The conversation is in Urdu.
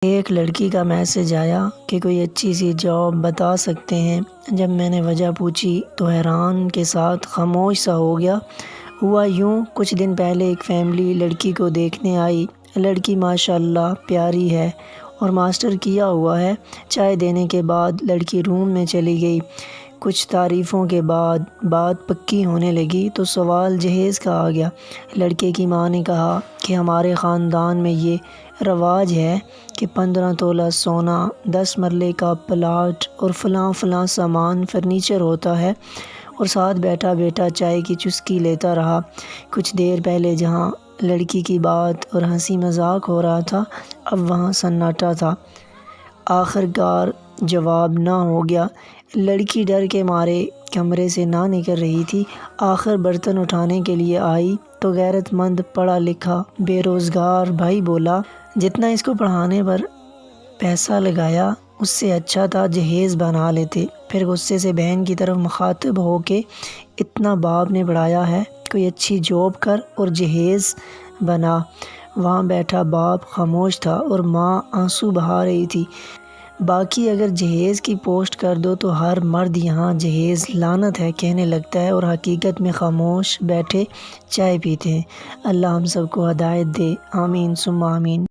ایک لڑکی کا میسج آیا کہ کوئی اچھی سی جاب بتا سکتے ہیں۔ جب میں نے وجہ پوچھی تو حیران کے ساتھ خاموش سا ہو گیا۔ ہوا یوں، کچھ دن پہلے ایک فیملی لڑکی کو دیکھنے آئی۔ لڑکی ماشاءاللہ پیاری ہے اور ماسٹر کیا ہوا ہے۔ چائے دینے کے بعد لڑکی روم میں چلی گئی۔ کچھ تعریفوں کے بعد بات پکی ہونے لگی تو سوال جہیز کا آ گیا۔ لڑکے کی ماں نے کہا کہ ہمارے خاندان میں یہ رواج ہے کہ 15 تولہ سونا، 10 مرلے کا پلاٹ اور فلاں فلاں سامان فرنیچر ہوتا ہے، اور ساتھ بیٹھا بیٹھا چائے کی چسکی لیتا رہا۔ کچھ دیر پہلے جہاں لڑکی کی بات اور ہنسی مذاق ہو رہا تھا، اب وہاں سناٹا تھا۔ آخر کار جواب نہ ہو گیا۔ لڑکی ڈر کے مارے کمرے سے نہ نکل رہی تھی۔ آخر برتن اٹھانے کے لیے آئی تو غیرت مند پڑھا لکھا بے روزگار بھائی بولا، جتنا اس کو پڑھانے پر پیسہ لگایا اس سے اچھا تھا جہیز بنا لیتے۔ پھر غصے سے بہن کی طرف مخاطب ہو کے، اتنا باپ نے پڑھایا ہے، کوئی اچھی جاب کر اور جہیز بنا۔ وہاں بیٹھا باپ خاموش تھا اور ماں آنسو بہا رہی تھی۔ باقی اگر جہیز کی پوسٹ کر دو تو ہر مرد یہاں جہیز لعنت ہے کہنے لگتا ہے، اور حقیقت میں خاموش بیٹھے چائے پیتے ہیں۔ اللہ ہم سب کو ہدایت دے، آمین ثم آمین۔